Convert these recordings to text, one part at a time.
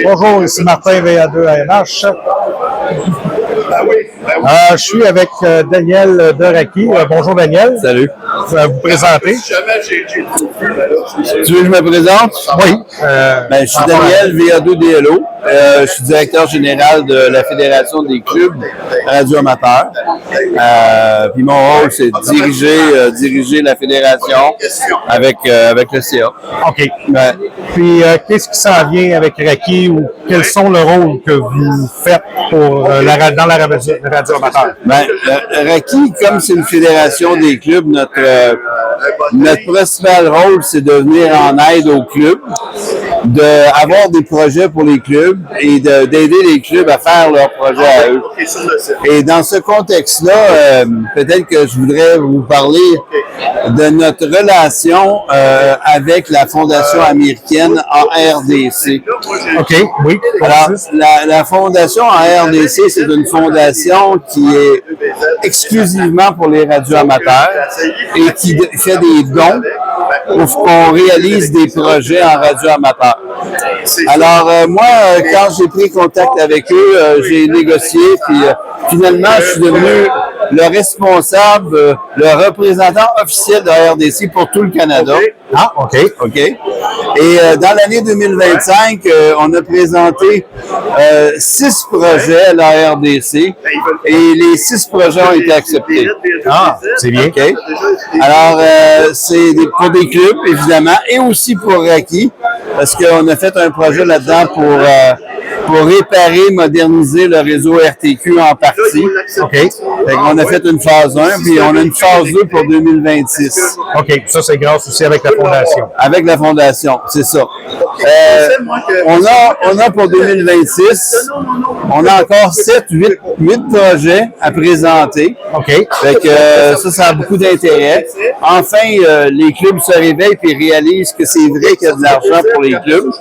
Bonjour, ici Martin VA2ANH. Je suis avec Daniel de Raki. Bonjour Daniel. Salut. Vous vous présenter. Tu veux que je me présente? Oui. Je suis Daniel VA2DLO. Je suis directeur général de la Fédération des clubs radio-amateurs. Puis mon rôle, c'est de diriger la fédération avec le CA. OK. Puis, qu'est-ce qui s'en vient avec Raki ou quels sont le rôle que vous faites pour, dans la radio-amateur? Raki, comme c'est une fédération des clubs, notre principal rôle, c'est de venir en aide aux clubs, d'avoir des projets pour les clubs et d'aider les clubs à faire leurs projets à eux. Et dans ce contexte-là, peut-être que je voudrais vous parler de notre relation avec la Fondation américaine ARDC. OK, oui. Alors, la Fondation ARDC, c'est une fondation qui est exclusivement pour les radioamateurs et qui fait des dons pour qu'on réalise des projets en radioamateur. Alors, moi, quand j'ai pris contact avec eux, j'ai négocié, puis finalement, je suis devenu le responsable, le représentant officiel de la RDC pour tout le Canada. Ah, OK. OK. Et dans l'année 2025, on a présenté 6 projets à la RDC et les 6 projets ont été acceptés. Ah, c'est bien. OK. Alors, c'est pour des clubs, évidemment, et aussi pour Raki, parce qu'on a fait un projet là-dedans pour réparer, moderniser le réseau RTQ en partie. OK. Fait qu'on a fait une phase 1, puis on a une phase 2 pour 2026. OK. Ça, c'est grâce aussi avec la Fondation. Avec la Fondation, c'est ça. On a pour 2026, on a encore 8 projets à présenter. OK. Fait que ça a beaucoup d'intérêt. Enfin, les clubs se réveillent et réalisent que c'est vrai qu'il y a de l'argent pour les clubs.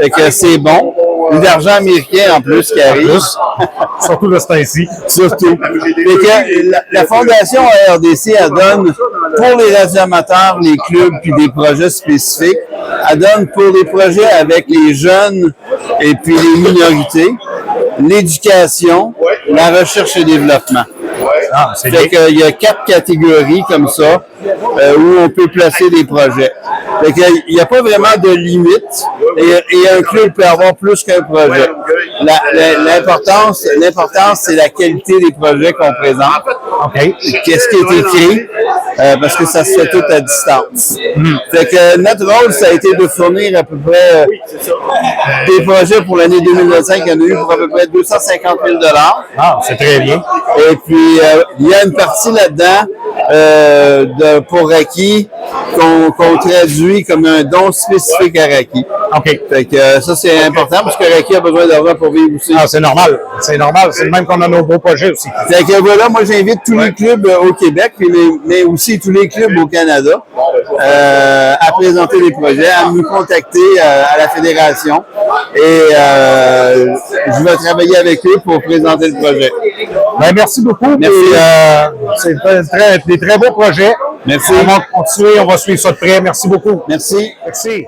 Fait que c'est bon. De l'argent américain en plus qui arrive. Surtout de ce temps-ci. Surtout. Fait que la Fondation RDC, elle donne pour les radioamateurs, les clubs, puis des projets spécifiques. Elle donne pour des projets avec les jeunes et puis les minorités, l'éducation, la recherche et développement. Ah, c'est fait bien. qu'il y a 4 catégories comme ça où on peut placer des projets. Fait qu'il n'y a pas vraiment de limite et un club peut avoir plus qu'un projet. L'importance, c'est la qualité des projets qu'on présente. OK. Qu'est-ce qui est écrit? Parce que ça se fait tout à distance. Fait que notre rôle, ça a été de fournir à peu près des projets pour l'année 2025. Il y en a eu pour à peu près 250 000 $. Ah, c'est très bien. Et puis, il y a une partie là-dedans pour Raki qu'on traduit comme un don spécifique à Raki. OK. Fait que ça, c'est important parce que Raki a besoin d'argent pour vivre aussi. Ah, c'est normal. C'est normal. C'est le même qu'on a nos beaux projets aussi. Fait que voilà, moi, j'invite tous les clubs au Québec, mais aussi tous les clubs au Canada à présenter des projets, à nous contacter à la Fédération et je vais travailler avec eux pour présenter le projet. Ben, merci beaucoup. Merci. C'est des très beaux projets. Merci. On va continuer, on va suivre ça de près. Merci beaucoup. Merci. Merci.